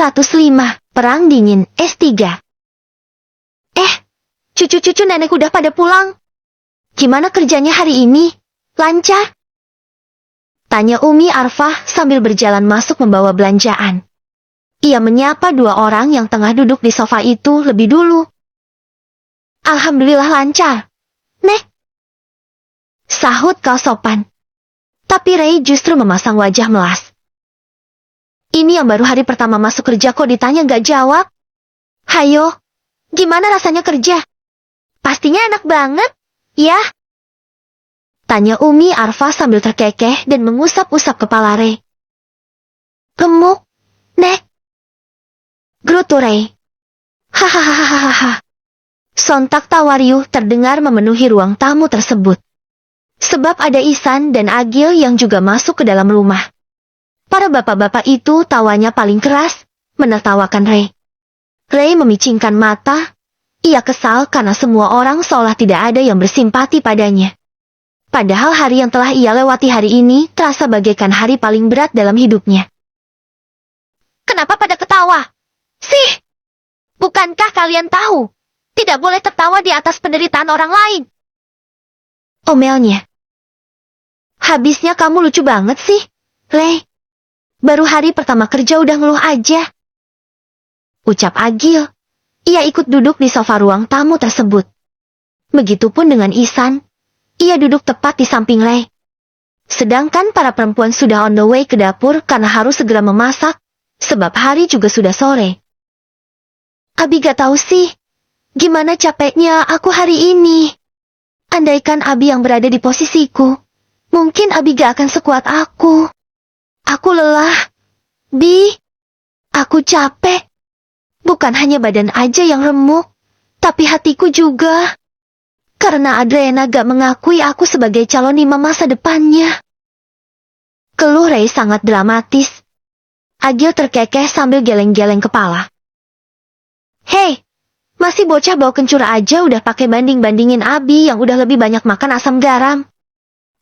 105, Perang Dingin, S3. Cucu-cucu nenek udah pada pulang. Gimana kerjanya hari ini? Lancar? Tanya Umi Arfah sambil berjalan masuk membawa belanjaan. Ia menyapa dua orang yang tengah duduk di sofa itu lebih dulu. Alhamdulillah lancar, Nek. Sahut Kau sopan. Tapi Ray justru memasang wajah melas. Ini yang baru hari pertama masuk kerja kok ditanya gak jawab? Hayo, gimana rasanya kerja? Pastinya enak banget, ya? Tanya Umi Arfah sambil terkekeh dan mengusap-usap kepala Ray. Gemuk, Nek. Gerutu Ray. Hahaha. Sontak tawa riuh terdengar memenuhi ruang tamu tersebut. Sebab ada Ihsan dan Agil yang juga masuk ke dalam rumah. Para bapak-bapak itu tawanya paling keras, menertawakan Ray. Ray memicingkan mata. Ia kesal karena semua orang seolah tidak ada yang bersimpati padanya. Padahal hari yang telah ia lewati hari ini terasa bagaikan hari paling berat dalam hidupnya. Kenapa pada ketawa? Sih! Bukankah kalian tahu? Tidak boleh tertawa di atas penderitaan orang lain. Omelnya. Habisnya kamu lucu banget sih, Ray. Baru hari pertama kerja udah ngeluh aja. Ucap Agil. Ia ikut duduk di sofa ruang tamu tersebut. Begitupun dengan Ihsan. Ia duduk tepat di samping Ray. Sedangkan para perempuan sudah on the way ke dapur karena harus segera memasak, sebab hari juga sudah sore. Abi gak tahu sih, gimana capeknya aku hari ini. Andaikan Abi yang berada di posisiku, mungkin Abi gak akan sekuat aku. Aku lelah, Bi. Aku capek. Bukan hanya badan aja yang remuk, tapi hatiku juga. Karena Adriana gak mengakui aku sebagai calon imam masa depannya. Keluh Ray sangat dramatis. Agil terkekeh sambil geleng-geleng kepala. Hei, masih bocah bawa kencur aja udah pakai banding-bandingin Abi yang udah lebih banyak makan asam garam.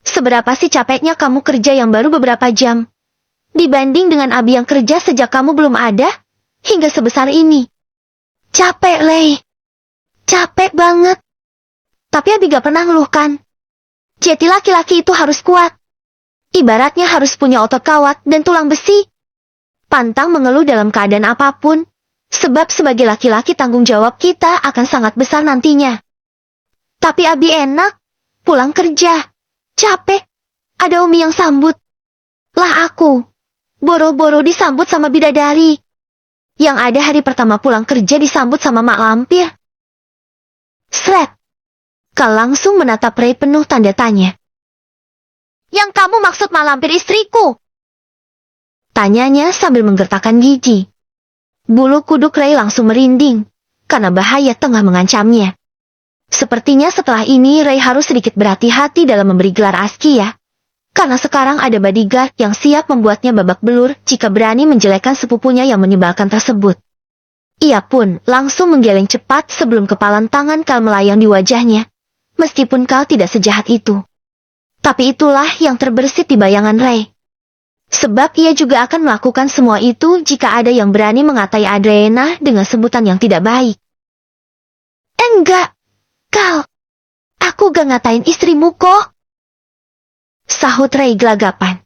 Seberapa sih capeknya kamu kerja yang baru beberapa jam? Dibanding dengan Abi yang kerja sejak kamu belum ada? Hingga sebesar ini. Capek, Ray. Capek banget. Tapi Abi gak pernah ngeluh kan? Jadi laki-laki itu harus kuat. Ibaratnya harus punya otot kawat dan tulang besi. Pantang mengeluh dalam keadaan apapun. Sebab sebagai laki-laki tanggung jawab kita akan sangat besar nantinya. Tapi Abi enak. Pulang kerja. Capek. Ada Umi yang sambut. Lah aku. Boro-boro disambut sama bidadari. Yang ada hari pertama pulang kerja disambut sama mak lampir. Sret. Kal langsung menatap Ray penuh tanda tanya. Yang kamu maksud mak lampir istriku? Tanyanya sambil menggertakkan gigi. Bulu kuduk Ray langsung merinding, karena bahaya tengah mengancamnya. Sepertinya setelah ini Ray harus sedikit berhati-hati dalam memberi gelar Askia. Karena sekarang ada bodyguard yang siap membuatnya babak belur jika berani menjelekkan sepupunya yang menyebalkan tersebut. Ia pun langsung menggeleng cepat sebelum kepalan tangan Kal melayang di wajahnya. Meskipun Kal tidak sejahat itu. Tapi itulah yang terbersit di bayangan Ray. Sebab ia juga akan melakukan semua itu jika ada yang berani mengatai Adriana dengan sebutan yang tidak baik. Enggak, Kal. Aku gak ngatain istrimu kok. Sahut Ray gelagapan.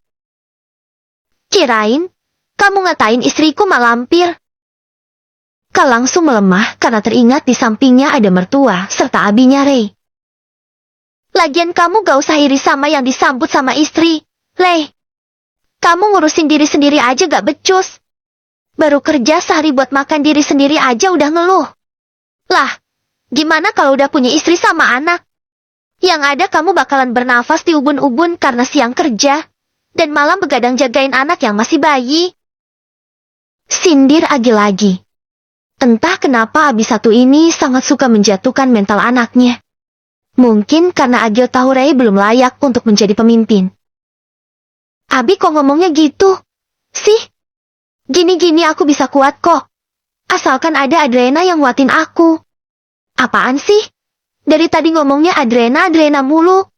Kirain, kamu ngatain istriku mak lampir. Kal langsung melemah karena teringat di sampingnya ada mertua serta abinya Ray. Lagian kamu gak usah iri sama yang disambut sama istri, Ray. Kamu ngurusin diri sendiri aja gak becus. Baru kerja sehari buat makan diri sendiri aja udah ngeluh. Lah, gimana kalau udah punya istri sama anak? Yang ada kamu bakalan bernafas di ubun-ubun karena siang kerja, dan malam begadang jagain anak yang masih bayi. Sindir Agil lagi. Entah kenapa Abi satu ini sangat suka menjatuhkan mental anaknya. Mungkin karena Agil tahu Ray belum layak untuk menjadi pemimpin. Abi kok ngomongnya gitu? Sih? Gini-gini aku bisa kuat kok. Asalkan ada Adriana yang nguatin aku. Apaan sih? Dari tadi ngomongnya Adriana mulu.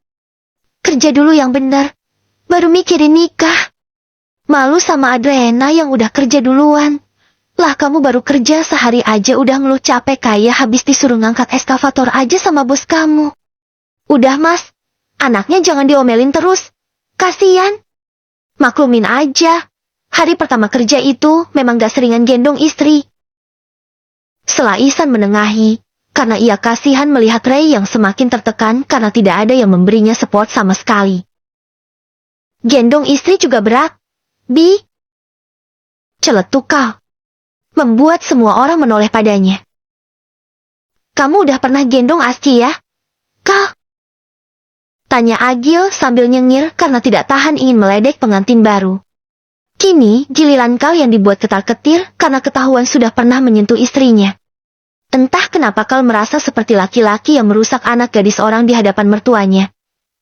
Kerja dulu yang benar. Baru mikirin nikah. Malu sama Adriana yang udah kerja duluan. Lah kamu baru kerja sehari aja udah ngeluh capek kayak habis disuruh ngangkat eskavator aja sama bos kamu. Udah mas, anaknya jangan diomelin terus. Kasian. Maklumin aja. Hari pertama kerja itu memang gak seringan gendong istri. Setelah Ihsan menengahi, karena ia kasihan melihat Ray yang semakin tertekan karena tidak ada yang memberinya support sama sekali. Gendong istri juga berat, Bi. Celetuk Kal. Membuat semua orang menoleh padanya. Kamu udah pernah gendong Aski ya, Kal? Tanya Agil sambil nyengir karena tidak tahan ingin meledek pengantin baru. Kini, giliran Kal yang dibuat ketar-ketir karena ketahuan sudah pernah menyentuh istrinya. Entah kenapa Kal merasa seperti laki-laki yang merusak anak gadis orang di hadapan mertuanya.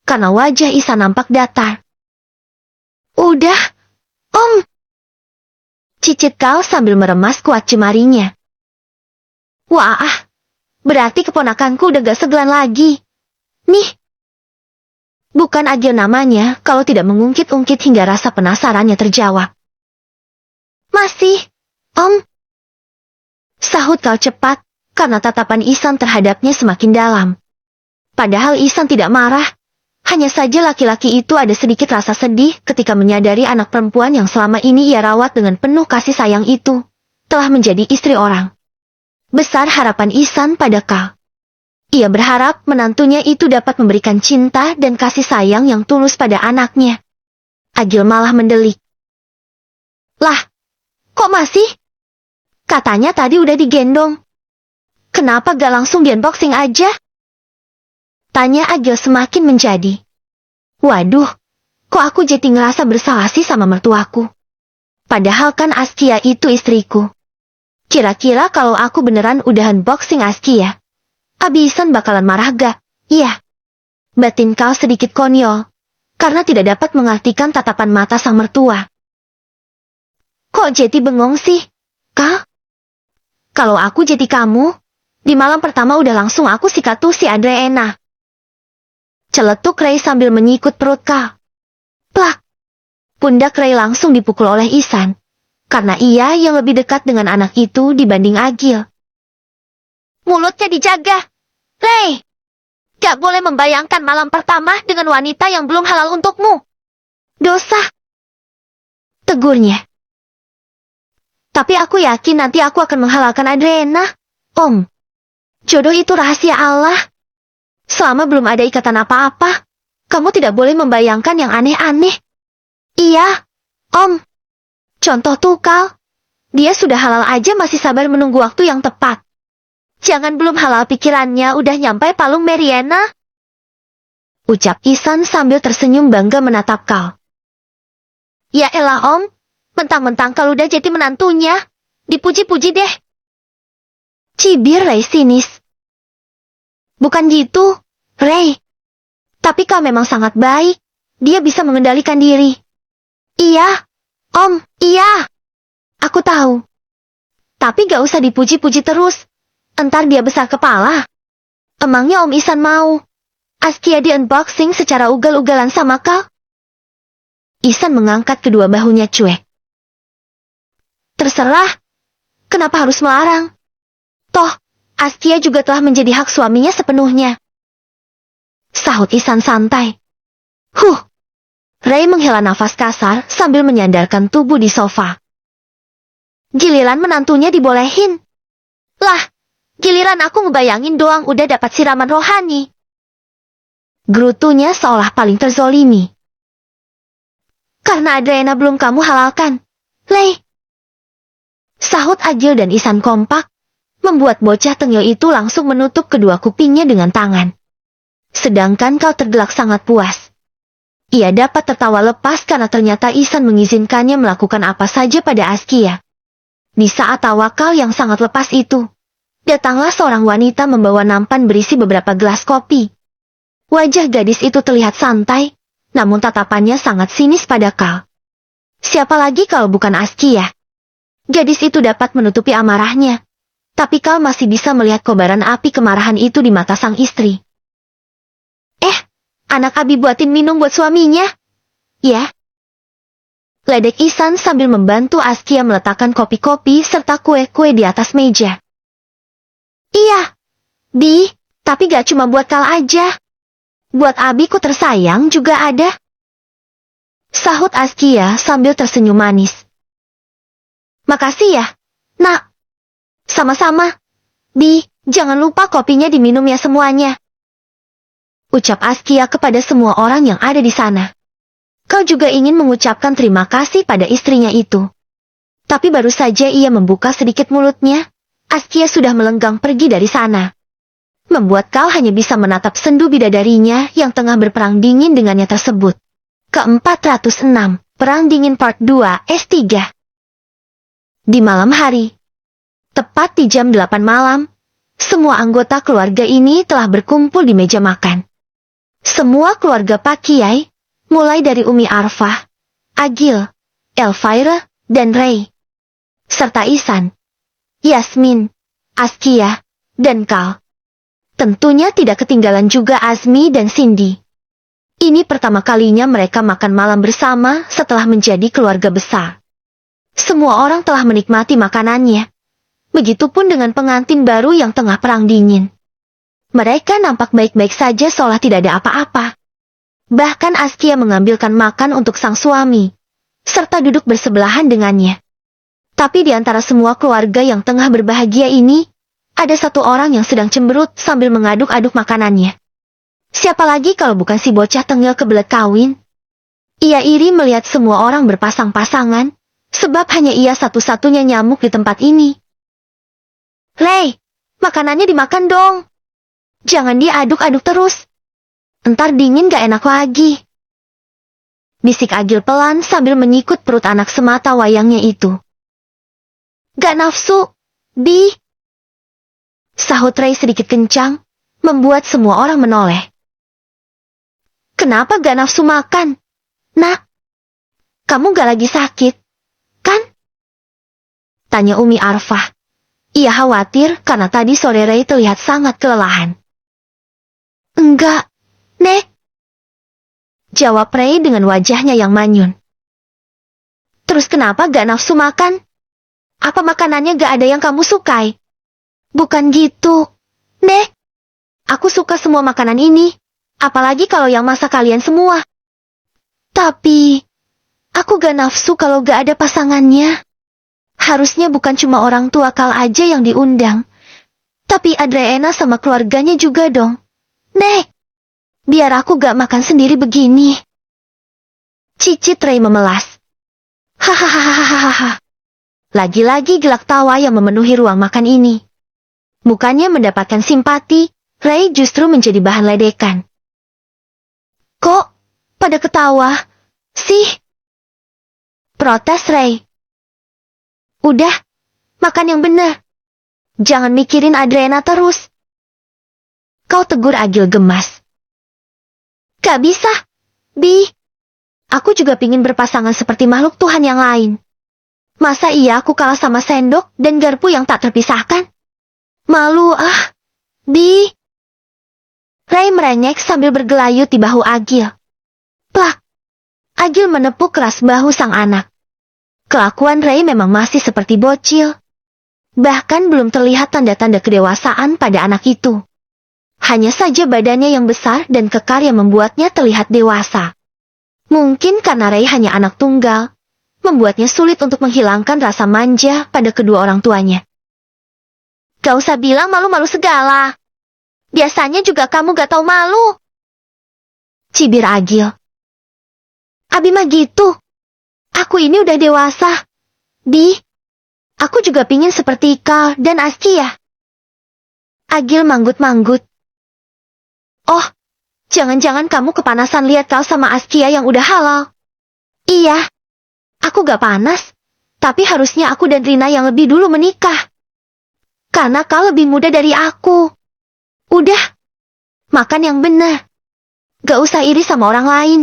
Karena wajah Ihsan nampak datar. Udah, Om. Cicit Kal sambil meremas kuat jemarinya. Wah, berarti keponakanku udah gak segelan lagi. Nih. Bukan Agil namanya kalau tidak mengungkit-ungkit hingga rasa penasarannya terjawab. Masih, Om. Sahut Kal cepat, karena tatapan Ihsan terhadapnya semakin dalam. Padahal Ihsan tidak marah. Hanya saja laki-laki itu ada sedikit rasa sedih ketika menyadari anak perempuan yang selama ini ia rawat dengan penuh kasih sayang itu telah menjadi istri orang. Besar harapan Ihsan pada Kal. Ia berharap menantunya itu dapat memberikan cinta dan kasih sayang yang tulus pada anaknya. Agil malah mendelik. Lah, kok masih? Katanya tadi udah digendong. Kenapa gak langsung di-unboxing aja? Tanya Agil semakin menjadi. Waduh, kok aku jadi ngerasa bersalah sih sama mertuaku. Padahal kan Askia itu istriku. Kira-kira kalau aku beneran udah unboxing Askia, Abi Ihsan bakalan marah gak? Iya. Batin Kal sedikit konyol, karena tidak dapat mengartikan tatapan mata sang mertua. Kok jadi bengong sih, Kal? Kalau aku jadi kamu, di malam pertama udah langsung aku sikat tuh si Adriana. Celetuk Ray sambil menyikut perut Kal. Plak! Pundak Ray langsung dipukul oleh Ihsan, karena ia yang lebih dekat dengan anak itu dibanding Agil. Mulutnya dijaga, Ray! Gak boleh membayangkan malam pertama dengan wanita yang belum halal untukmu. Dosa! Tegurnya. Tapi aku yakin nanti aku akan menghalalkan Adriana, Om. Jodoh itu rahasia Allah. Selama belum ada ikatan apa-apa, kamu tidak boleh membayangkan yang aneh-aneh. Iya, Om. Contoh tuh Kal, dia sudah halal aja masih sabar menunggu waktu yang tepat. Jangan belum halal pikirannya udah nyampe palung Mariana. Ucap Ihsan sambil tersenyum bangga menatap Kal. Ya elah Om, mentang-mentang Kal udah jadi menantunya, dipuji-puji deh. Cibir Ray sinis. Bukan gitu, Ray. Tapi Kal memang sangat baik. Dia bisa mengendalikan diri. Iya, Om, iya. Aku tahu. Tapi gak usah dipuji-puji terus. Entar dia besar kepala. Emangnya Om Ihsan mau Askia di-unboxing secara ugal-ugalan sama Kal? Ihsan mengangkat kedua bahunya cuek. Terserah. Kenapa harus melarang? Toh, Askia juga telah menjadi hak suaminya sepenuhnya. Sahut Ihsan santai. Ray menghela nafas kasar sambil menyandarkan tubuh di sofa. Giliran menantunya dibolehin. Lah, giliran aku ngebayangin doang udah dapat siraman rohani. Gerutunya seolah paling terzolimi. Karena Adriana belum kamu halalkan, Ray. Sahut Agil dan Ihsan kompak, membuat bocah tengil itu langsung menutup kedua kupingnya dengan tangan. Sedangkan Kal tergelak sangat puas. Ia dapat tertawa lepas karena ternyata Ihsan mengizinkannya melakukan apa saja pada Askia. Di saat tawakal yang sangat lepas itu, datanglah seorang wanita membawa nampan berisi beberapa gelas kopi. Wajah gadis itu terlihat santai, namun tatapannya sangat sinis pada Kal. Siapa lagi kalau bukan Askia? Gadis itu dapat menutupi amarahnya, tapi Kal masih bisa melihat kobaran api kemarahan itu di mata sang istri. Anak Abi buatin minum buat suaminya. Ya. ledek Ihsan sambil membantu Askia meletakkan kopi-kopi serta kue-kue di atas meja. Iya, Bi, tapi gak cuma buat Kal aja. Buat abiku tersayang juga ada. Sahut Askia sambil tersenyum manis. Makasih ya, Nak. Sama-sama. Bi, jangan lupa kopinya diminum ya semuanya. Ucap Askia kepada semua orang yang ada di sana. Kau juga ingin mengucapkan terima kasih pada istrinya itu. Tapi baru saja ia membuka sedikit mulutnya, Askia sudah melenggang pergi dari sana. Membuat Kau hanya bisa menatap sendu bidadarinya yang tengah berperang dingin dengannya tersebut. Ke-406, Perang Dingin Part 2 S3. Di malam hari, tepat di jam 8 malam, semua anggota keluarga ini telah berkumpul di meja makan. Semua keluarga Pak Kiai, mulai dari Umi Arfah, Agil, Elvira, dan Ray, serta Ihsan, Yasmin, Askia, dan Kal. Tentunya tidak ketinggalan juga Azmi dan Cindy. Ini pertama kalinya mereka makan malam bersama setelah menjadi keluarga besar. Semua orang telah menikmati makanannya. Begitupun dengan pengantin baru yang tengah perang dingin. Mereka nampak baik-baik saja seolah tidak ada apa-apa. Bahkan Askia mengambilkan makan untuk sang suami, serta duduk bersebelahan dengannya. Tapi di antara semua keluarga yang tengah berbahagia ini, ada satu orang yang sedang cemberut sambil mengaduk-aduk makanannya. Siapa lagi kalau bukan si bocah tengil kebelet kawin? Ia iri melihat semua orang berpasang-pasangan, sebab hanya ia satu-satunya nyamuk di tempat ini. Ray, makanannya dimakan dong. Jangan diaduk-aduk terus. Entar dingin gak enak lagi. Bisik Agil pelan sambil menyikut perut anak semata wayangnya itu. Gak nafsu, Bi. Sahut Ray sedikit kencang, membuat semua orang menoleh. Kenapa gak nafsu makan? Nak, kamu gak lagi sakit, kan? Tanya Umi Arfah. Ia khawatir karena tadi sore Ray terlihat sangat kelelahan. Enggak, Nek. Jawab Ray dengan wajahnya yang manyun. Terus kenapa gak nafsu makan? Apa makanannya gak ada yang kamu sukai? Bukan gitu, Nek. Aku suka semua makanan ini, apalagi kalau yang masak kalian semua. Tapi, aku gak nafsu kalau gak ada pasangannya. Harusnya bukan cuma orang tua Kal aja yang diundang, tapi Adriana sama keluarganya juga dong. Nek, biar aku gak makan sendiri begini. Cicit Ray memelas. Hahaha. Lagi-lagi gelak tawa yang memenuhi ruang makan ini. Bukannya mendapatkan simpati, Ray justru menjadi bahan ledekan. Kok pada ketawa sih? Protes Ray. Udah, makan yang benar. Jangan mikirin Adriana terus. Kau tegur Agil gemas. Gak bisa, Bi. Aku juga pingin berpasangan seperti makhluk Tuhan yang lain. Masa iya aku kalah sama sendok dan garpu yang tak terpisahkan? Malu Bi. Ray merengek sambil bergelayut di bahu Agil. Plak. Agil menepuk keras bahu sang anak. Kelakuan Ray memang masih seperti bocil. Bahkan belum terlihat tanda-tanda kedewasaan pada anak itu. Hanya saja badannya yang besar dan kekar yang membuatnya terlihat dewasa. Mungkin karena Ray hanya anak tunggal, membuatnya sulit untuk menghilangkan rasa manja pada kedua orang tuanya. Gak usah bilang malu-malu segala. Biasanya juga kamu gak tahu malu. Cibir Agil. Abi mah gitu. Aku ini udah dewasa. Bi, aku juga pingin seperti Kal dan Askia. Agil manggut-manggut. Oh, jangan-jangan kamu kepanasan lihat Kal sama Askia yang udah halal. Iya, aku gak panas, tapi harusnya aku dan Rina yang lebih dulu menikah. Karena Kal lebih muda dari aku. Udah, makan yang benar. Gak usah iri sama orang lain.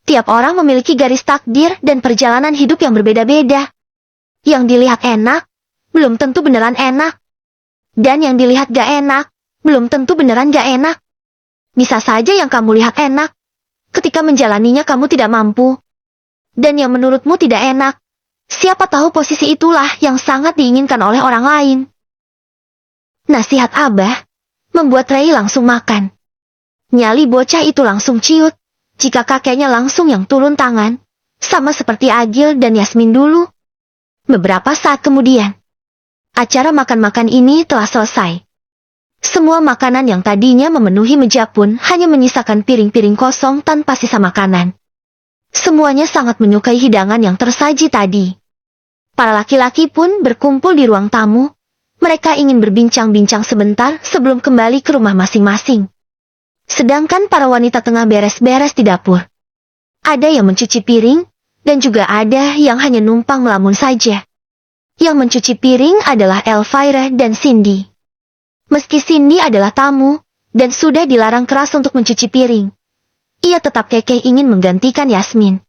Tiap orang memiliki garis takdir dan perjalanan hidup yang berbeda-beda. Yang dilihat enak, belum tentu beneran enak. Dan yang dilihat gak enak, belum tentu beneran gak enak. Bisa saja yang kamu lihat enak, ketika menjalaninya kamu tidak mampu. dan yang menurutmu tidak enak. Siapa tahu posisi itulah yang sangat diinginkan oleh orang lain. Nasihat Abah membuat Ray langsung makan. Nyali bocah itu langsung ciut, jika kakeknya langsung yang turun tangan, sama seperti Agil dan Yasmin dulu. Beberapa saat kemudian, acara makan-makan ini telah selesai. Semua makanan yang tadinya memenuhi meja pun hanya menyisakan piring-piring kosong tanpa sisa makanan. Semuanya sangat menyukai hidangan yang tersaji tadi. Para laki-laki pun berkumpul di ruang tamu. Mereka ingin berbincang-bincang sebentar sebelum kembali ke rumah masing-masing. Sedangkan para wanita tengah beres-beres di dapur. Ada yang mencuci piring, dan juga ada yang hanya numpang melamun saja. Yang mencuci piring adalah Elvira dan Cindy. Meski Cindy adalah tamu, dan sudah dilarang keras untuk mencuci piring, ia tetap kekeh ingin menggantikan Yasmin.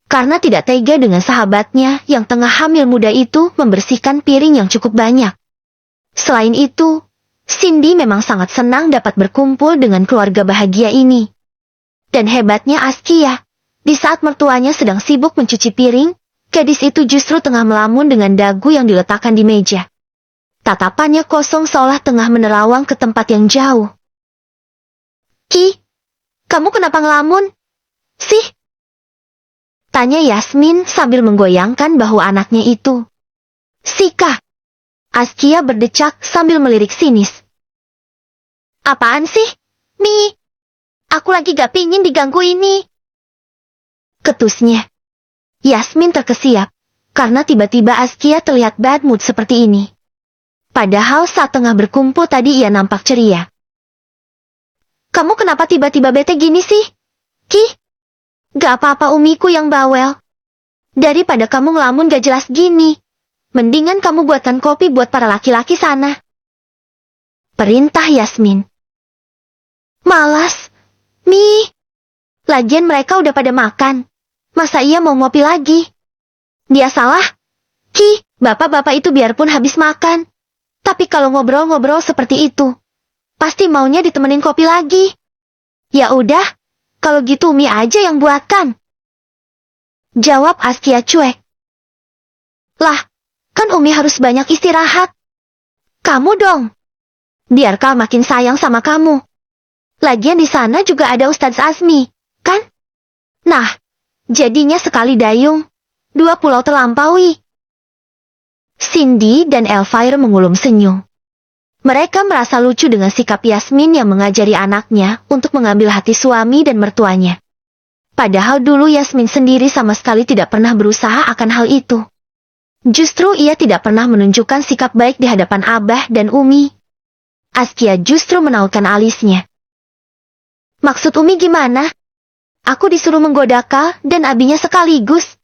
Karena tidak tega dengan sahabatnya yang tengah hamil muda itu membersihkan piring yang cukup banyak. Selain itu, Cindy memang sangat senang dapat berkumpul dengan keluarga bahagia ini. Dan hebatnya Askia, di saat mertuanya sedang sibuk mencuci piring, gadis itu justru tengah melamun dengan dagu yang diletakkan di meja. Tatapannya kosong seolah tengah menerawang ke tempat yang jauh. "Ki, kamu kenapa ngelamun sih?" tanya Yasmin sambil menggoyangkan bahu anaknya itu. "Sika." Askia berdecak sambil melirik sinis. "Apaan sih, Mi? Aku lagi gak pingin diganggu ini," ketusnya. Yasmin terkesiap, karena tiba-tiba Askia terlihat bad mood seperti ini. Padahal saat tengah berkumpul tadi ia nampak ceria. "Kamu kenapa tiba-tiba bete gini sih, Ki? Gak apa-apa umiku yang bawel. Daripada kamu ngelamun gak jelas gini, mendingan kamu buatkan kopi buat para laki-laki sana," perintah Yasmin. "Malas, Mi. Lagian mereka udah pada makan. Masa ia mau ngopi lagi? Dia salah, Ki. Bapak-bapak itu biarpun habis makan, tapi kalau ngobrol-ngobrol seperti itu, pasti maunya ditemenin kopi lagi. Ya udah, kalau gitu Umi aja yang buatkan," jawab Askia cuek. "Lah, kan Umi harus banyak istirahat. Kamu dong. Biar Kal makin sayang sama kamu. Lagian di sana juga ada Ustadz Azmi, kan? Nah, jadinya sekali dayung, 2 pulau terlampaui." Cindy dan Elvira mengulum senyum. Mereka merasa lucu dengan sikap Yasmin yang mengajari anaknya untuk mengambil hati suami dan mertuanya. Padahal dulu Yasmin sendiri sama sekali tidak pernah berusaha akan hal itu. Justru ia tidak pernah menunjukkan sikap baik di hadapan Abah dan Umi. Askia justru menautkan alisnya. "Maksud Umi gimana? Aku disuruh menggoda Kal dan abinya sekaligus?"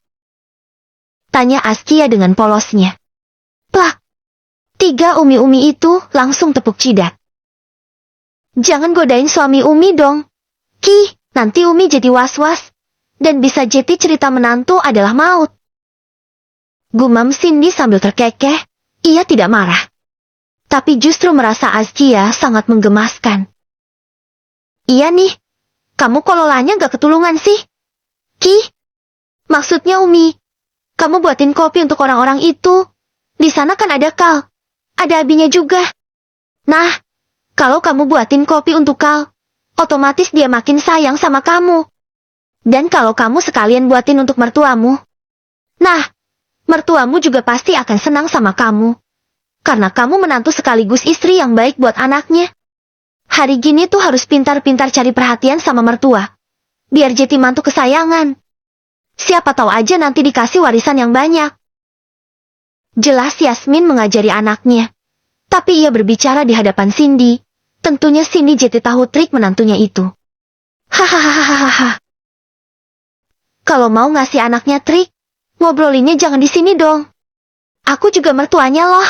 tanya Askia dengan polosnya. Plak! 3 Umi-Umi itu langsung tepuk jidat. "Jangan godain suami Umi dong, Ki, nanti Umi jadi was-was, dan bisa jadi cerita menantu adalah maut," gumam Cindy sambil terkekeh. Ia tidak marah, tapi justru merasa Askia sangat menggemaskan. "Iya nih, kamu kololanya gak ketulungan sih, Ki. Maksudnya Umi, kamu buatin kopi untuk orang-orang itu. Di sana kan ada Kal, ada abinya juga. Nah, kalau kamu buatin kopi untuk Kal, otomatis dia makin sayang sama kamu. Dan kalau kamu sekalian buatin untuk mertuamu, nah, mertuamu juga pasti akan senang sama kamu. Karena kamu menantu sekaligus istri yang baik buat anaknya. Hari gini tuh harus pintar-pintar cari perhatian sama mertua, biar jadi mantu kesayangan. Siapa tahu aja nanti dikasih warisan yang banyak." Jelas Yasmin mengajari anaknya, tapi ia berbicara di hadapan Cindy. Tentunya Cindy jadi tahu trik menantunya itu. Hahaha. Kalau mau ngasih anaknya trik, ngobrolinnya jangan di sini dong. Aku juga mertuanya loh.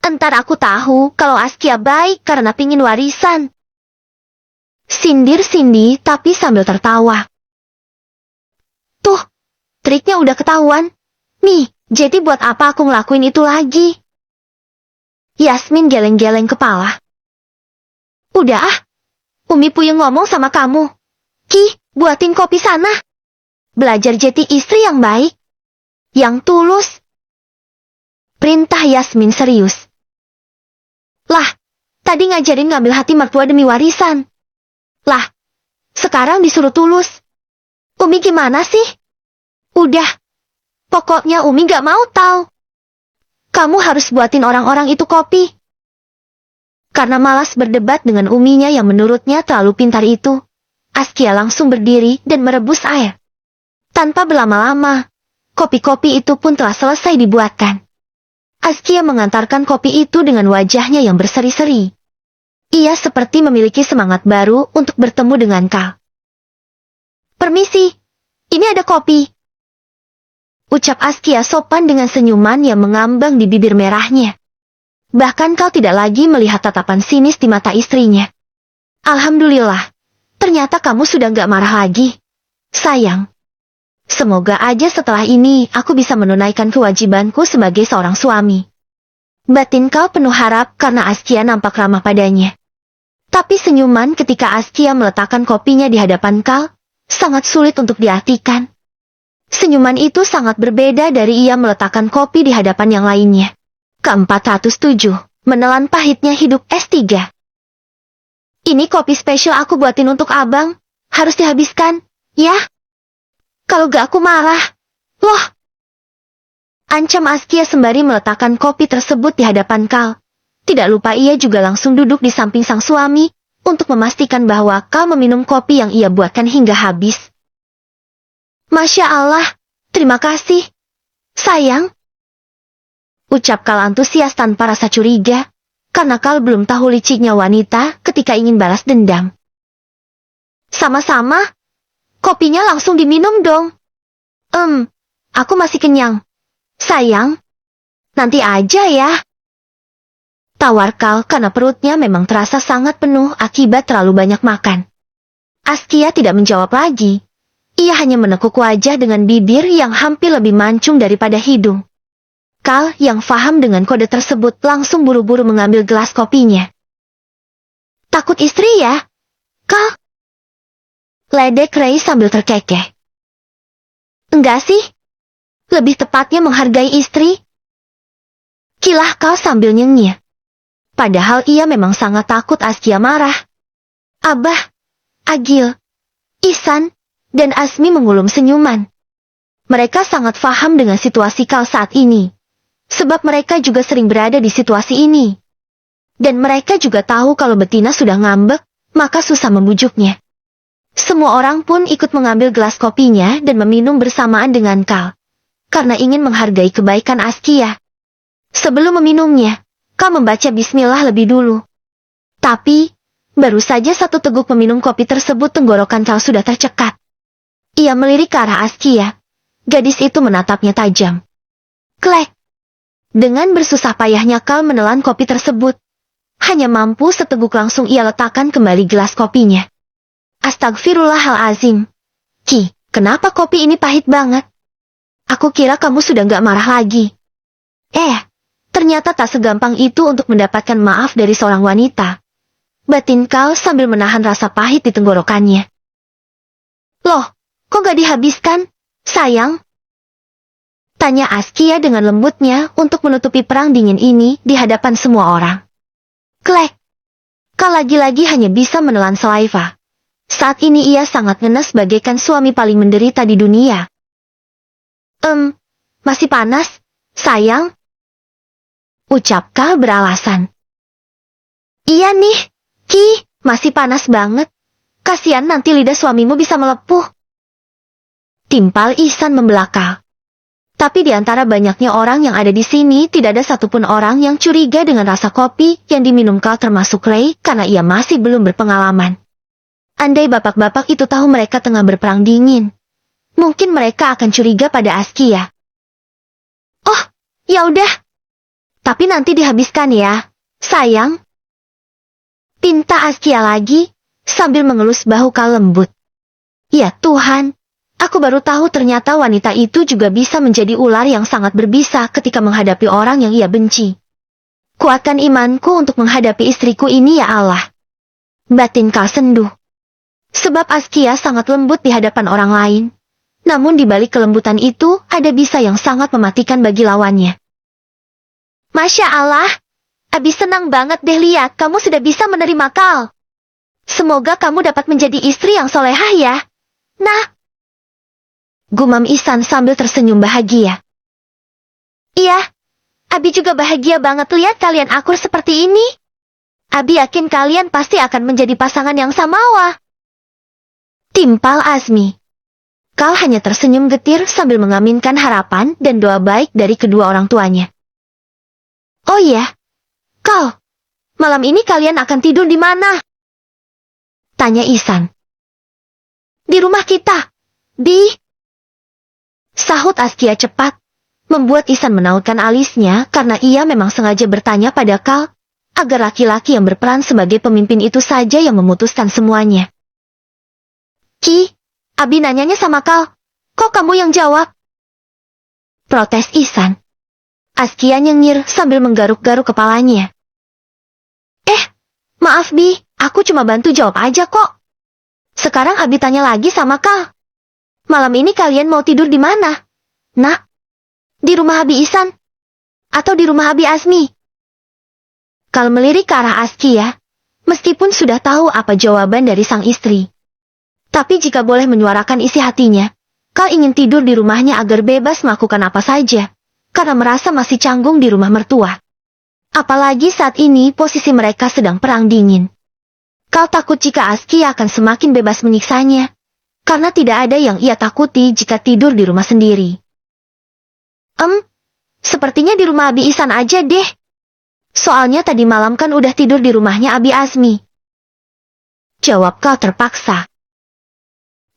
Entar aku tahu kalau Askia baik karena pingin warisan. Sindir Cindy tapi sambil tertawa. Tuh, triknya udah ketahuan. Mi, jadi buat apa aku ngelakuin itu lagi? Yasmin geleng-geleng kepala. Udah ah, Umi puyeng ngomong sama kamu. Ki, buatin kopi sana. Belajar jadi istri yang baik, yang tulus. Perintah Yasmin serius. Lah, tadi ngajarin ngambil hati mertua demi warisan. Lah, sekarang disuruh tulus. Umi gimana sih? Udah, pokoknya Umi gak mau tahu. Kamu harus buatin orang-orang itu kopi. Karena malas berdebat dengan Uminya yang menurutnya terlalu pintar itu, Askia langsung berdiri dan merebus air. Tanpa berlama-lama, kopi-kopi itu pun telah selesai dibuatkan. Askia mengantarkan kopi itu dengan wajahnya yang berseri-seri. Ia seperti memiliki semangat baru untuk bertemu dengan Kal. Permisi, ini ada kopi. Ucap Askia sopan dengan senyuman yang mengambang di bibir merahnya. Bahkan Kal tidak lagi melihat tatapan sinis di mata istrinya. Alhamdulillah, ternyata kamu sudah gak marah lagi. Sayang. Semoga aja setelah ini aku bisa menunaikan kewajibanku sebagai seorang suami. Batin Kal penuh harap karena Askia nampak ramah padanya. Tapi senyuman ketika Askia meletakkan kopinya di hadapan Kal, sangat sulit untuk diartikan. Senyuman itu sangat berbeda dari ia meletakkan kopi di hadapan yang lainnya. Ke-407, menelan pahitnya hidup S3. Ini kopi spesial aku buatin untuk abang, harus dihabiskan, ya? Kalau gak aku marah. Loh! Ancam Askia sembari meletakkan kopi tersebut di hadapan Kal. Tidak lupa ia juga langsung duduk di samping sang suami, untuk memastikan bahwa Kal meminum kopi yang ia buatkan hingga habis. Masya Allah, terima kasih. Sayang. Ucap Kal antusias tanpa rasa curiga, karena Kal belum tahu liciknya wanita ketika ingin balas dendam. Sama-sama. Kopinya langsung diminum dong. Aku masih kenyang. Sayang, nanti aja ya. Tawar Kal karena perutnya memang terasa sangat penuh akibat terlalu banyak makan. Askia tidak menjawab lagi. Ia hanya menekuk wajah dengan bibir yang hampir lebih mancung daripada hidung. Kal yang faham dengan kode tersebut langsung buru-buru mengambil gelas kopinya. Takut istri ya, Kal? Ledek Ray sambil terkekeh. Enggak sih. Lebih tepatnya menghargai istri. Kilah Kal sambil nyengir. Padahal ia memang sangat takut Askia marah. Abah, Agil, Ihsan, dan Asmi mengulum senyuman. Mereka sangat paham dengan situasi Kal saat ini. Sebab mereka juga sering berada di situasi ini. Dan mereka juga tahu kalau betina sudah ngambek, maka susah membujuknya. Semua orang pun ikut mengambil gelas kopinya dan meminum bersamaan dengan Kal. Karena ingin menghargai kebaikan Askia. Sebelum meminumnya, Kal membaca bismillah lebih dulu. Tapi, baru saja satu teguk meminum kopi tersebut tenggorokan Kal sudah tercekat. Ia melirik ke arah Askia. Gadis itu menatapnya tajam. Klek. Dengan bersusah payahnya Kal menelan kopi tersebut. Hanya mampu seteguk langsung ia letakkan kembali gelas kopinya. Astagfirullahalazim. Ki, kenapa kopi ini pahit banget? Aku kira kamu sudah gak marah lagi. Ternyata tak segampang itu untuk mendapatkan maaf dari seorang wanita. Batin Kal sambil menahan rasa pahit di tenggorokannya. Loh, kok gak dihabiskan, sayang? Tanya Askia dengan lembutnya untuk menutupi perang dingin ini di hadapan semua orang. Klek. Kal lagi-lagi hanya bisa menelan saliva. Saat ini ia sangat ngenes bagaikan suami paling menderita di dunia. Masih panas, sayang? Ucap Kal beralasan. Iya nih, Ki, masih panas banget. Kasian nanti lidah suamimu bisa melepuh. Timpal Ihsan membelakang. Tapi di antara banyaknya orang yang ada di sini tidak ada satupun orang yang curiga dengan rasa kopi yang diminum Kal termasuk Ray karena ia masih belum berpengalaman. Andai bapak-bapak itu tahu mereka tengah berperang dingin, mungkin mereka akan curiga pada Askia. Oh, ya udah. Tapi nanti dihabiskan ya, sayang. Pinta Askia lagi, sambil mengelus bahu Kal lembut. Ya Tuhan, aku baru tahu ternyata wanita itu juga bisa menjadi ular yang sangat berbisa ketika menghadapi orang yang ia benci. Kuatkan imanku untuk menghadapi istriku ini ya Allah. Batin Kal senduh. Sebab Askia sangat lembut di hadapan orang lain. Namun di balik kelembutan itu, ada bisa yang sangat mematikan bagi lawannya. Masya Allah, Abi senang banget deh lihat kamu sudah bisa menerima Kal. Semoga kamu dapat menjadi istri yang solehah ya. Nah, gumam Ihsan sambil tersenyum bahagia. Iya, Abi juga bahagia banget lihat kalian akur seperti ini. Abi yakin kalian pasti akan menjadi pasangan yang samawa. Timpal Azmi. Kal hanya tersenyum getir sambil mengaminkan harapan dan doa baik dari kedua orang tuanya. Oh iya, Kal, malam ini kalian akan tidur di mana? Tanya Ihsan. Di rumah kita, Bi. Sahut Askia cepat, membuat Ihsan menautkan alisnya karena ia memang sengaja bertanya pada Kal, agar laki-laki yang berperan sebagai pemimpin itu saja yang memutuskan semuanya. Ki, Abi nanyanya sama Kal, kok kamu yang jawab? Protes Ihsan. Askia nyengir sambil menggaruk-garuk kepalanya. Maaf Bi, aku cuma bantu jawab aja kok. Sekarang Abi tanya lagi sama Kal. Malam ini kalian mau tidur di mana? Nak? Di rumah Abi Ihsan? Atau di rumah Abi Azmi? Kal melirik ke arah Askia, meskipun sudah tahu apa jawaban dari sang istri. Tapi jika boleh menyuarakan isi hatinya, Kal ingin tidur di rumahnya agar bebas melakukan apa saja, karena merasa masih canggung di rumah mertua. Apalagi saat ini posisi mereka sedang perang dingin. Kal takut jika Askia akan semakin bebas menyiksanya, karena tidak ada yang ia takuti jika tidur di rumah sendiri. Sepertinya di rumah Abi Ihsan aja deh. Soalnya tadi malam kan udah tidur di rumahnya Abi Azmi. Jawab Kal terpaksa.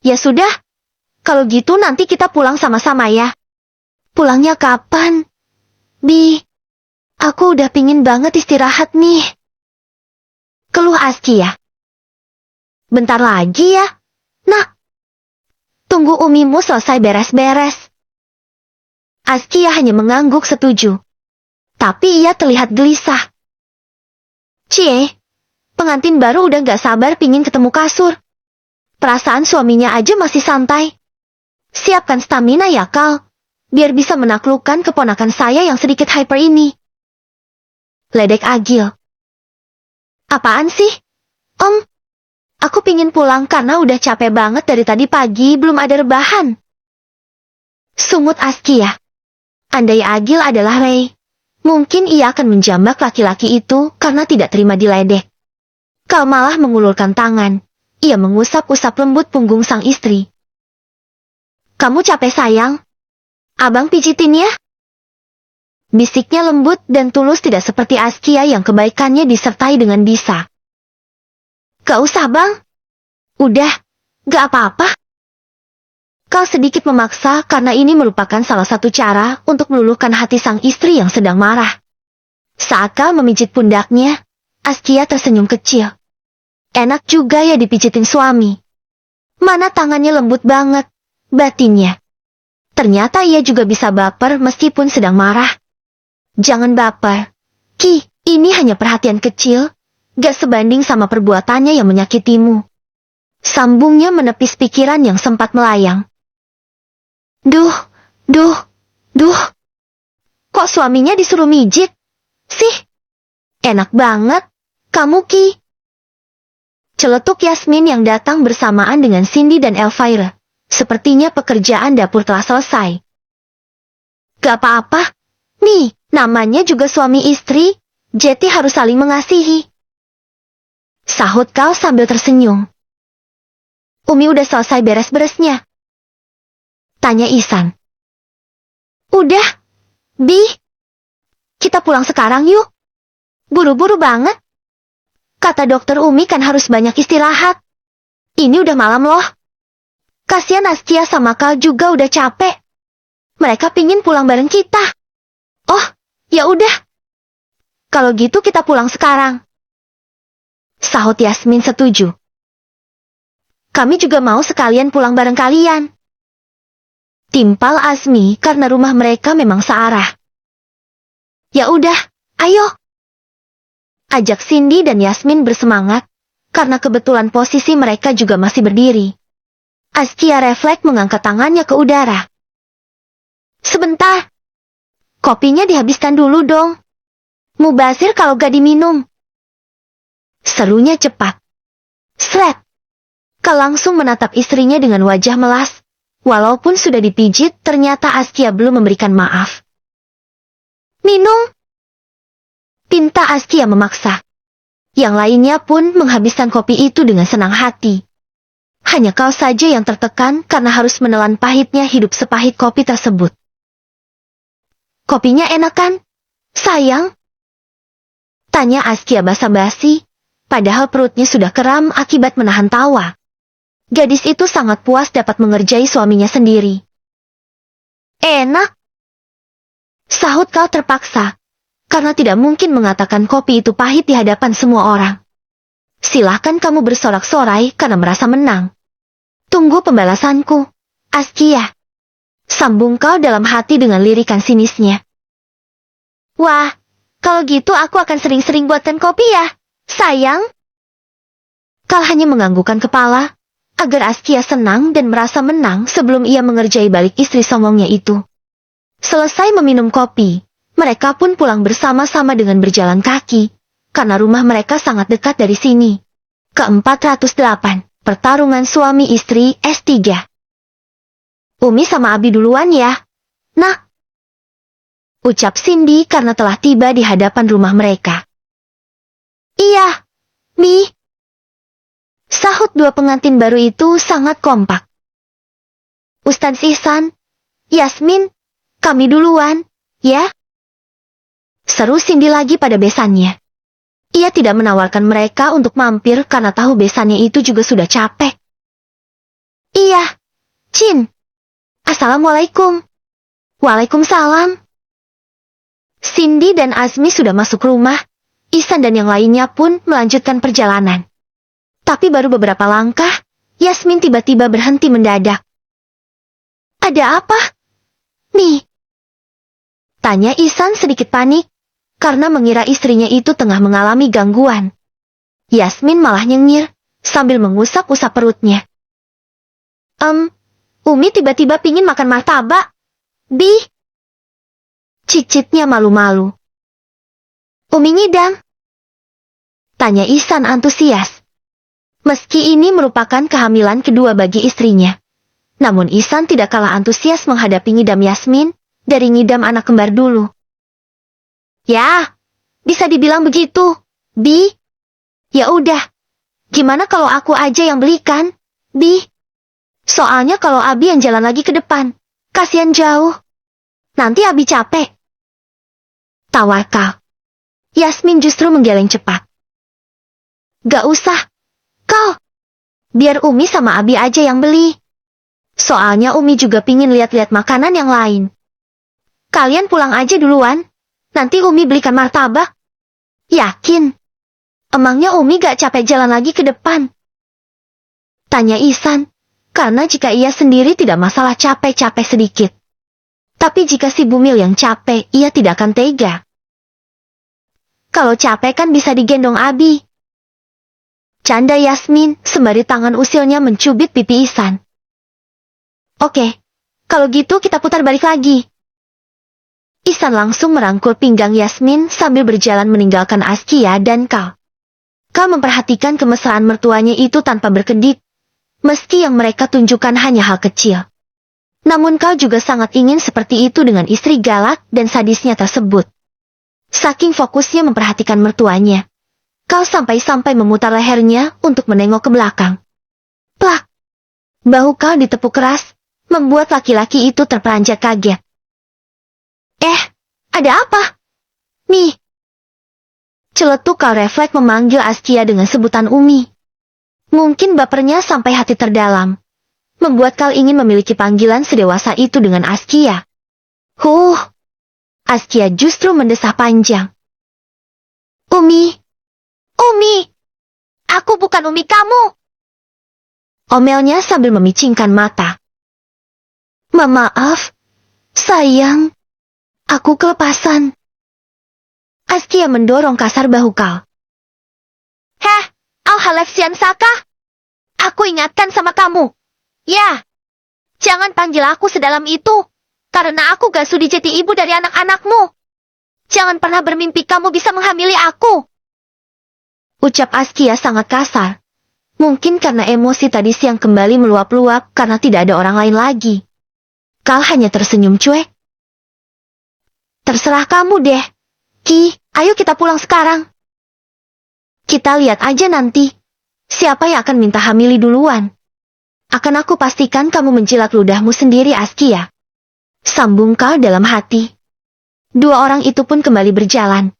Ya sudah, kalau gitu nanti kita pulang sama-sama ya. Pulangnya kapan? Bi, aku udah pingin banget istirahat nih. Keluh Askia. Bentar lagi ya, Nak. Tunggu Umimu selesai beres-beres. Askia hanya mengangguk setuju. Tapi ia terlihat gelisah. Cie, pengantin baru udah gak sabar pingin ketemu kasur. Perasaan suaminya aja masih santai. Siapkan stamina ya Kal, biar bisa menaklukkan keponakan saya yang sedikit hyper ini. Ledek Agil. Apaan sih? Aku pingin pulang karena udah capek banget dari tadi pagi belum ada rebahan. Sungut Askia. Andai Agil adalah Ray, mungkin ia akan menjambak laki-laki itu karena tidak terima diledek. Kal malah mengulurkan tangan. Ia mengusap-usap lembut punggung sang istri. Kamu capek sayang? Abang pijitin ya? Bisiknya lembut dan tulus tidak seperti Askia yang kebaikannya disertai dengan bisa. Gak usah bang. Udah, gak apa-apa. Kal sedikit memaksa karena ini merupakan salah satu cara untuk meluluhkan hati sang istri yang sedang marah. Saat Kal memijit pundaknya, Askia tersenyum kecil. Enak juga ya dipijitin suami. Mana tangannya lembut banget, batinnya. Ternyata ia juga bisa baper meskipun sedang marah. Jangan baper. Ki, ini hanya perhatian kecil, gak sebanding sama perbuatannya yang menyakitimu. Sambungnya menepis pikiran yang sempat melayang. Duh. Kok suaminya disuruh mijit? Sih. Enak banget. Kamu Ki. Celetuk Yasmin yang datang bersamaan dengan Cindy dan Elvira. Sepertinya pekerjaan dapur telah selesai. Gak apa-apa. Nih, namanya juga suami istri. Jadi harus saling mengasihi. Sahut Kal sambil tersenyum. Umi udah selesai beres-beresnya. Tanya Ihsan. Udah, Bi. Kita pulang sekarang yuk. Buru-buru banget. Kata dokter Umi kan harus banyak istirahat. Ini udah malam loh. Kasian Askia sama Kal juga udah capek. Mereka pingin pulang bareng kita. Oh, ya udah. Kalau gitu kita pulang sekarang. Sahut Yasmin setuju. Kami juga mau sekalian pulang bareng kalian. Timpal Azmi karena rumah mereka memang searah. Ya udah, ayo. Ajak Cindy dan Yasmin bersemangat, karena kebetulan posisi mereka juga masih berdiri. Askia refleks mengangkat tangannya ke udara. Sebentar. Kopinya dihabiskan dulu dong. Mubazir kalau gak diminum. Serunya cepat. Sret. Kal langsung menatap istrinya dengan wajah melas. Walaupun sudah dipijit, ternyata Askia belum memberikan maaf. Minum. Pinta Askia memaksa. Yang lainnya pun menghabiskan kopi itu dengan senang hati. Hanya kau saja yang tertekan karena harus menelan pahitnya hidup sepahit kopi tersebut. Kopinya enak kan? Sayang? Tanya Askia basa-basi, padahal perutnya sudah kram akibat menahan tawa. Gadis itu sangat puas dapat mengerjai suaminya sendiri. Enak? Sahut Kal terpaksa, karena tidak mungkin mengatakan kopi itu pahit di hadapan semua orang. Silahkan kamu bersorak-sorai karena merasa menang. Tunggu pembalasanku, Askia. Sambung Kal dalam hati dengan lirikan sinisnya. Wah, kalau gitu aku akan sering-sering buatkan kopi ya, sayang. Kal hanya menganggukkan kepala, agar Askia senang dan merasa menang sebelum ia mengerjai balik istri sombongnya itu. Selesai meminum kopi, mereka pun pulang bersama-sama dengan berjalan kaki, karena rumah mereka sangat dekat dari sini. Ke-408, pertarungan suami istri S3. Umi sama Abi duluan ya, nak. Ucap Cindy karena telah tiba di hadapan rumah mereka. Iya, Mi. Sahut dua pengantin baru itu sangat kompak. Ustadz Ihsan, Yasmin, kami duluan, ya? Seru Cindy lagi pada besannya. Ia tidak menawarkan mereka untuk mampir karena tahu besannya itu juga sudah capek. Iya, Cin. Assalamualaikum. Waalaikumsalam. Cindy dan Azmi sudah masuk rumah. Ihsan dan yang lainnya pun melanjutkan perjalanan. Tapi baru beberapa langkah, Yasmin tiba-tiba berhenti mendadak. Ada apa? Mi? Tanya Ihsan sedikit panik, karena mengira istrinya itu tengah mengalami gangguan. Yasmin malah nyengir, sambil mengusap-usap perutnya. Umi tiba-tiba pingin makan martabak. Bi? Cicitnya malu-malu. Umi ngidam? Tanya Ihsan antusias. Meski ini merupakan kehamilan kedua bagi istrinya. Namun Ihsan tidak kalah antusias menghadapi ngidam Yasmin, dari ngidam anak kembar dulu. Ya, bisa dibilang begitu, Bi. Ya udah, gimana kalau aku aja yang belikan, Bi? Soalnya kalau Abi yang jalan lagi ke depan, kasihan jauh. Nanti Abi capek. Tawakal. Yasmin justru menggeleng cepat. Gak usah, kau. Biar Umi sama Abi aja yang beli. Soalnya Umi juga pingin lihat-lihat makanan yang lain. Kalian pulang aja duluan. Nanti Umi belikan martabak. Yakin? Emangnya Umi gak capek jalan lagi ke depan? Tanya Ihsan. Karena jika ia sendiri tidak masalah capek-capek sedikit. Tapi jika si Bumil yang capek, ia tidak akan tega. Kalau capek kan bisa digendong Abi. Canda Yasmin, sembari tangan usilnya mencubit pipi Ihsan. Oke, kalau gitu kita putar balik lagi. Ihsan langsung merangkul pinggang Yasmin sambil berjalan meninggalkan Askia dan Kal. Kal memperhatikan kemesraan mertuanya itu tanpa berkedip. Meski yang mereka tunjukkan hanya hal kecil. Namun Kal juga sangat ingin seperti itu dengan istri galak dan sadisnya tersebut. Saking fokusnya memperhatikan mertuanya, Kal sampai-sampai memutar lehernya untuk menengok ke belakang. Plak! Bahu Kal ditepuk keras, membuat laki-laki itu terperanjat kaget. Ada apa? Nih! Celetuk Kal refleks memanggil Askia dengan sebutan Umi. Mungkin bapernya sampai hati terdalam. Membuat Kal ingin memiliki panggilan sedewasa itu dengan Askia. Askia justru mendesah panjang. Umi! Umi! Aku bukan Umi kamu! Omelnya sambil memicingkan mata. Maaf, sayang. Aku kelepasan. Askia mendorong kasar bahu Kal. Al-Halef Sian Saka? Aku ingatkan sama kamu. Ya, jangan panggil aku sedalam itu, karena aku gak sudi jadi ibu dari anak-anakmu. Jangan pernah bermimpi kamu bisa menghamili aku. Ucap Askia sangat kasar. Mungkin karena emosi tadi siang kembali meluap-luap karena tidak ada orang lain lagi. Kal hanya tersenyum cuek. Terserah kamu deh. Ki, ayo kita pulang sekarang. Kita lihat aja nanti. Siapa yang akan minta hamili duluan? Akan aku pastikan kamu menjilat ludahmu sendiri, Askia. Sambung Kal dalam hati. Dua orang itu pun kembali berjalan.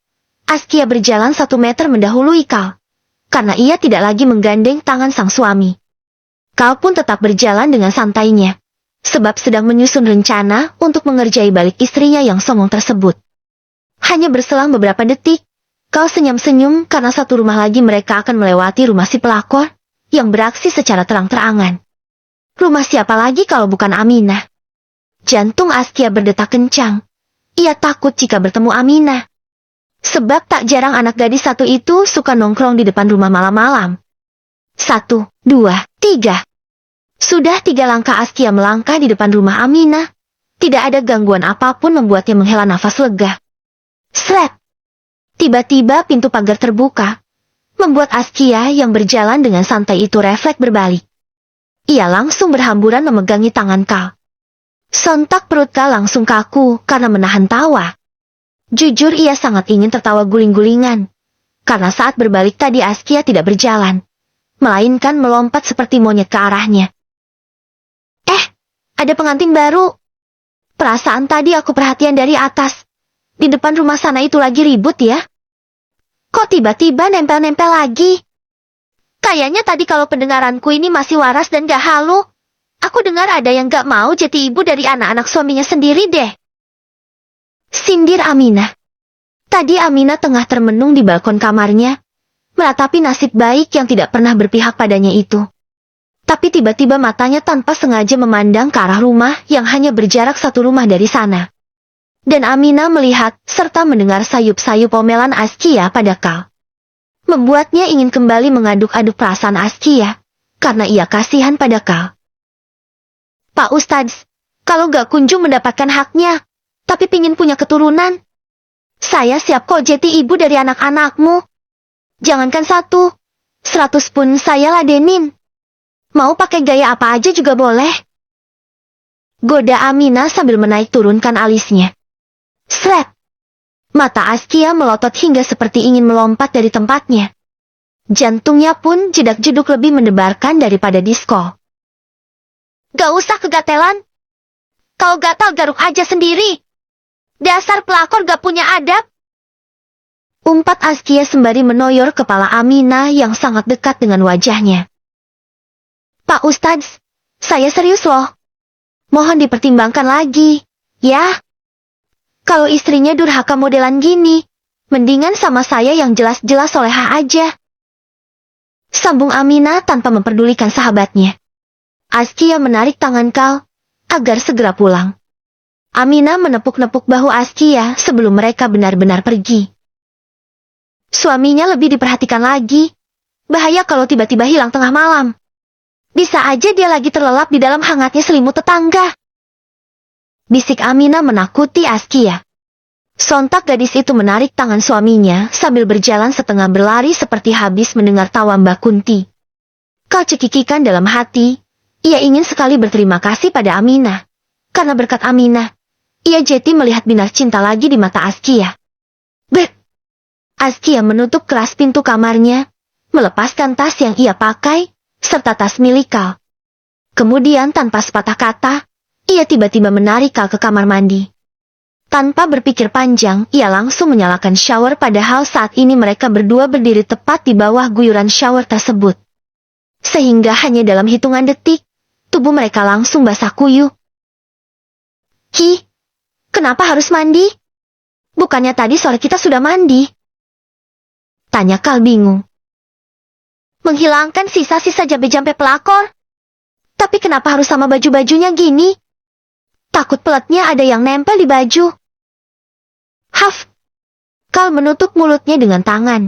Askia berjalan 1 meter mendahului Kal. Karena ia tidak lagi menggandeng tangan sang suami. Kal pun tetap berjalan dengan santainya. Sebab sedang menyusun rencana untuk mengerjai balik istrinya yang songong tersebut. Hanya berselang beberapa detik, Kal senyum-senyum karena satu rumah lagi mereka akan melewati rumah si pelakor, yang beraksi secara terang-terangan. Rumah siapa lagi kalau bukan Aminah? Jantung Askia berdetak kencang. Ia takut jika bertemu Aminah. Sebab tak jarang anak gadis satu itu suka nongkrong di depan rumah malam-malam. 1, 2, 3. Sudah 3 langkah Askia melangkah di depan rumah Aminah. Tidak ada gangguan apapun membuatnya menghela nafas lega. Sret! Tiba-tiba pintu pagar terbuka, membuat Askia yang berjalan dengan santai itu refleks berbalik. Ia langsung berhamburan memegangi tangan Kal. Sontak perut Kal langsung kaku karena menahan tawa. Jujur ia sangat ingin tertawa guling-gulingan. Karena saat berbalik tadi Askia tidak berjalan, melainkan melompat seperti monyet ke arahnya. Ada pengantin baru. Perasaan tadi aku perhatian dari atas. Di depan rumah sana itu lagi ribut ya. Kok tiba-tiba nempel-nempel lagi? Kayaknya tadi kalau pendengaranku ini masih waras dan gak halu, aku dengar ada yang gak mau jadi ibu dari anak-anak suaminya sendiri deh. Sindir Aminah. Tadi Aminah tengah termenung di balkon kamarnya, meratapi nasib baik yang tidak pernah berpihak padanya itu. Tapi tiba-tiba matanya tanpa sengaja memandang ke arah rumah yang hanya berjarak 1 rumah dari sana. Dan Aminah melihat serta mendengar sayup-sayup omelan Askia pada Kal. Membuatnya ingin kembali mengaduk-aduk perasaan Askia, karena ia kasihan pada Kal. Pak Ustadz, kalau gak kunjung mendapatkan haknya, tapi pingin punya keturunan, saya siap kok jadi ibu dari anak-anakmu. Jangankan 1, 100 pun saya ladenin. Mau pakai gaya apa aja juga boleh. Goda Aminah sambil menaik turunkan alisnya. Sret! Mata Askia melotot hingga seperti ingin melompat dari tempatnya. Jantungnya pun jedak-jeduk lebih mendebarkan daripada diskol. Gak usah kegatelan. Kau gatal garuk aja sendiri. Dasar pelakor gak punya adab. Umpat Askia sembari menoyor kepala Aminah yang sangat dekat dengan wajahnya. Pak Ustadz, saya serius loh. Mohon dipertimbangkan lagi, ya. Kalau istrinya durhaka modelan gini, mendingan sama saya yang jelas-jelas solehah aja. Sambung Aminah tanpa memperdulikan sahabatnya. Askia menarik tangan Kal, agar segera pulang. Aminah menepuk-nepuk bahu Askia sebelum mereka benar-benar pergi. Suaminya lebih diperhatikan lagi. Bahaya kalau tiba-tiba hilang tengah malam. Bisa aja dia lagi terlelap di dalam hangatnya selimut tetangga. Bisik Aminah menakuti Askia. Sontak gadis itu menarik tangan suaminya sambil berjalan setengah berlari seperti habis mendengar tawa Mbak Kunti. Kal cekikikan dalam hati, ia ingin sekali berterima kasih pada Aminah. Karena berkat Aminah, ia jadi melihat binar cinta lagi di mata Askia. Bek! Askia menutup keras pintu kamarnya, melepaskan tas yang ia pakai, serta tas milik Kal. Kemudian tanpa sepatah kata, ia tiba-tiba menarik Kal ke kamar mandi. Tanpa berpikir panjang, ia langsung menyalakan shower padahal saat ini mereka berdua berdiri tepat di bawah guyuran shower tersebut. Sehingga hanya dalam hitungan detik, tubuh mereka langsung basah kuyup. Hi, kenapa harus mandi? Bukannya tadi sore kita sudah mandi? Tanya Kal bingung. Menghilangkan sisa-sisa jampe-jampe pelakor. Tapi kenapa harus sama baju-bajunya gini? Takut peletnya ada yang nempel di baju. Haf! Kal menutup mulutnya dengan tangan.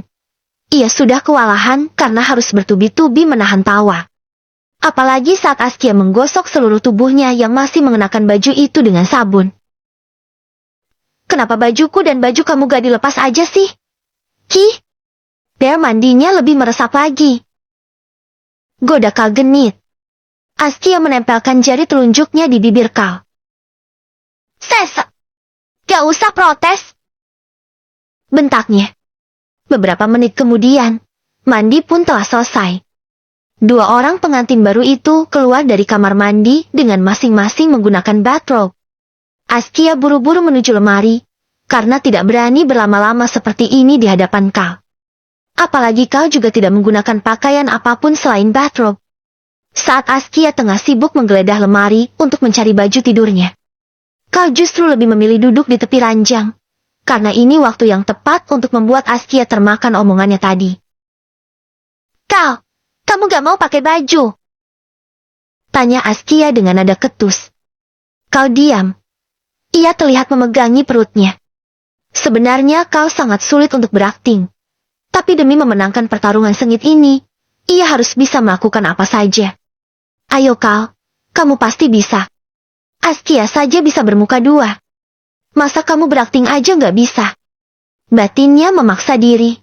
Ia sudah kewalahan karena harus bertubi-tubi menahan tawa. Apalagi saat Askia menggosok seluruh tubuhnya yang masih mengenakan baju itu dengan sabun. Kenapa bajuku dan baju kamu gak dilepas aja sih? Ki? Bear mandinya lebih meresap lagi. Goda Kal genit. Askia menempelkan jari telunjuknya di bibir Kal. Sesek! Gak usah protes! Bentaknya. Beberapa menit kemudian, mandi pun telah selesai. Dua orang pengantin baru itu keluar dari kamar mandi dengan masing-masing menggunakan bathrobe. Askia buru-buru menuju lemari, karena tidak berani berlama-lama seperti ini di hadapan Kal. Apalagi Kal juga tidak menggunakan pakaian apapun selain bathrobe. Saat Askia tengah sibuk menggeledah lemari untuk mencari baju tidurnya, Kal justru lebih memilih duduk di tepi ranjang, karena ini waktu yang tepat untuk membuat Askia termakan omongannya tadi. Kal, kamu gak mau pakai baju? Tanya Askia dengan nada ketus. Kal diam. Ia terlihat memegangi perutnya. Sebenarnya Kal sangat sulit untuk berakting. Tapi demi memenangkan pertarungan sengit ini, ia harus bisa melakukan apa saja. Ayo Kal, kamu pasti bisa. Askia saja bisa bermuka dua. Masa kamu berakting aja gak bisa? Batinnya memaksa diri.